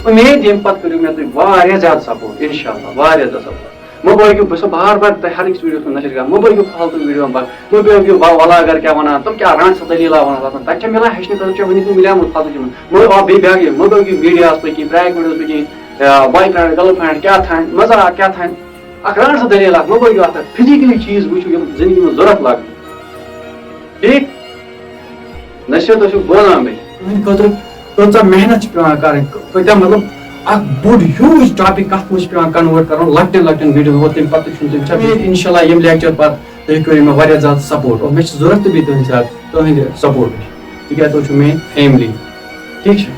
امید تمہ پتہ کٔرِو مےٚ تُہۍ واریاہ زیادٕ سپورٹ انشاءاللہ واریاہ زیادٕ سپورٹ مہ بٲگِو بہٕ چھُسو بار بار تۄہہِ ہر أکِس ویٖڈیوَس منٛز نشر کران مہ بٲگِو فالتوٗ ویٖڈیو مہ بٲگِو وَلا اگر کیٛاہ وَنان تِم کیٛاہ رانٛٹھ سا دٔلیٖلہ وَنان آسان تَتہِ چھےٚ مِلان ہیٚچھنہٕ خٲطرٕ چھےٚ وٕنیُک مِلیٛومُت فالتوٗ چھُ بیٚیہِ بیٛاکھ مہ بٲگِو میٖڈیاہَس پٮ۪ٹھ کِہیٖنۍ پرٛایویٹ ویٖڈیوَس پٮ۪ٹھ کِہیٖنۍ باے فرٛٮ۪نٛڈ گٔرل فرٛٮ۪نٛڈ کیٛاہ تھاوِ مزاق کیٛاہ تھاوِ اکھ رانٛٹھ سا دٔلیٖل اکھ مہ بٲگِو اَتھ فِزِکٔلی چیٖز وٕچھِو یِم زِندگی منٛز ضوٚرتھ لگن ٹھیٖک نصیٖحت ٲسِو بولان بیٚیہِ تُہٕنٛدِ خٲطرٕ کۭژاہ محنت چھِ پیٚوان کَرٕنۍ کۭتیاہ مطلب اکھ بوٚڑ ہیوٗج ٹاپِک کتھ منٛز چھِ پیٚوان کنوٲٹ کرُن لۄکٹٮ۪ن لۄکٹٮ۪ن ویٖڈیو تَمہِ پتہٕ چھُنہٕ تِم چھِ انشاء اللہ ییٚمہِ لیکچر پتہٕ تُہۍ کٔرِو مےٚ واریاہ زیادٕ سپورٹ اور مےٚ چھِ ضوٚرتھ تہِ بیٚیہِ تُہٕنٛدِ زیادٕ تُہٕنٛدِ سپورٹٕچ تِکیٛازِ تُہۍ چھِو میٲنۍ فیملی ٹھیٖک چھا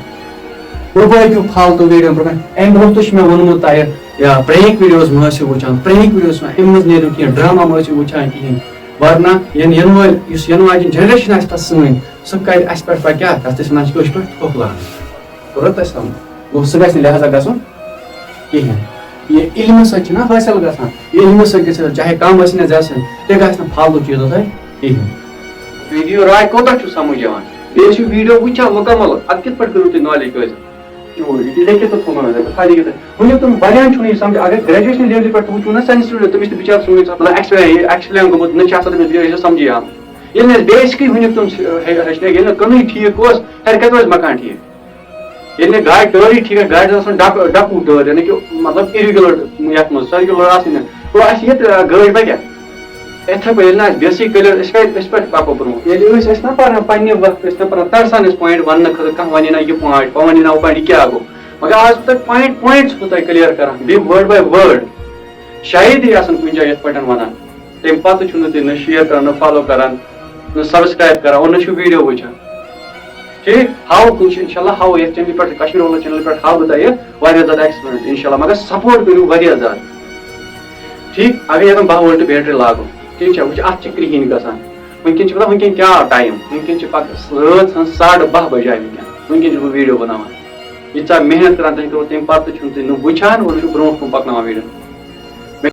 مہ بٲگِو فالتوٗ ویٖڈیو برونٛہہ امہِ برونٛہہ تہِ چھُ مےٚ ووٚنمُت تۄہہِ یا پرٛینٛک ویٖڈیوز مہ ٲسِو وٕچھان پرٛینٛک ویٖڈیوز اَمہِ منٛز نیرِو کینٛہہ ڈراما مہ ٲسِو وٕچھان کِہیٖنۍ ورنہ یِنہٕ وٲلۍ یُس یِنہٕ واجٮ۪ن جنریشن آسہِ پتہٕ سٲنۍ سُہ کرِ اَسہِ پٮ۪ٹھ پتہٕ کیٛاہ تتھ ٲسۍ ونان چھِ کٲشِر پٲٹھۍ تھوٚکھ لاگان کوٚرُتھ تۄہہِ سمجھ گوٚو سُہ گژھِ نہٕ لہٰذا گژھُن کِہیٖنۍ یہِ علمہٕ سۭتۍ چھُنہ حٲصِل گژھان یہِ علمہٕ سۭتۍ گژھِ چاہے کم ٲسِن یا زیادٕ ٲسِن تہِ گژھِ نہٕ فالتوٗ چیٖزو سۭتۍ کِہیٖنۍ ویٖڈیو راے کوتاہ چھُ سمجھ یِوان بیٚیہِ چھُ ویٖڈیو وٕچھان مُکمل اَتھ کِتھ پٲٹھۍ کٔرِو تُہۍ نالیج حٲصِل یہِ لیکھِتھ تہٕ تھوٚومُت ؤنیُک تِم واریاہن چھُنہٕ یہِ سمجھ اگر گریجویشن لیولہِ پٮ۪ٹھ وٕچھو نا سٲنِس سٹوڈنٹ تٔمِس تہِ بِچارٕ ایکسپلین گوٚمُت نہ چھِ آسان تٔمِس یہِ سمجھی آمُت ییٚلہِ نہٕ أسۍ بیسِکٕے ؤنیُک تِم ہیٚچھنٲے ییٚلہِ نہٕ کٕنُے ٹھیٖک اوس ہیٚرِ کَتہِ روزِ مکان ٹھیٖک ییٚلہِ نہٕ گاڑِ ٹٲرٕے ٹھیٖک آسہِ گاڑِ آسان ڈَکوٗ ٹٲر یعنی کہِ مطلب اِرِگیوٗلر یَتھ منٛز سٔرکیوٗلر آسٕنۍ نہٕ گوٚو اَسہِ ییٚتہِ گٲڑۍ بَگہِ یِتھٕے پٲٹھۍ ییٚلہِ نہٕ اَسہِ بیسِک کٔلیر أسۍ کَتہِ پَکو برونٛٹھ ییٚلہِ ٲسۍ نا پَران پنٕنہِ وقتہٕ ٲسۍ نا پَران ترسان ٲسۍ پویِنٹ وَننہٕ خٲطرٕ کانٛہہ وَنہِ نا یہِ پویِنٹ کانٛہہ وَنہِ نا ہُہ پویِنٹ یہِ کیٛاہ گوٚو مگر آز تۄہہِ پویِنٹ چھُس بہٕ تۄہہِ کٕلیر کران بیٚیہِ وٲڈ باے وٲڈ شاید یی آسان کُنہِ جایہِ یِتھ پٲٹھۍ وَنان تَمہِ پَتہٕ چھُو نہٕ تُہۍ نہ شِیر کران نہ فالو کران نہ سبسکرایب کران اور نہ چھُو ویٖڈیو وٕچھان ٹھیٖک ہاو کُنہِ انشاء اللہ ہاو یَتھ چنلہِ پٮ۪ٹھ کشمیٖر واللہ چنلہِ پٮ۪ٹھ ہاو بہٕ تۄہہِ واریاہ زیادٕ ایکسپیرینس انشاء اللہ مگر سپورٹ کٔرِو واریاہ زیادٕ ٹھیٖک اگر ییٚتٮ۪ن 12 وولٹ بیٹری لاگو ٹھیٖک چھا وٕچھ اَتھ چھِ کرٛہِنۍ گژھان وٕنکٮ۪ن چھِ پتہ وٕنکٮ۪ن کیٛاہ ٹایم وٕنکٮ۪ن چھِ پتہٕ رٲژ ہٕنٛز 12:30 بجے وٕنکٮ۪ن چھُس بہٕ ویٖڈیو بناوان ییٖژاہ محنت کران تُہۍ کٔرِو تَمہِ پتہٕ چھُنہٕ تُہۍ نہٕ وٕچھان اور نہ چھُو برونٛٹھ کُن پکناوان ویٖڈیو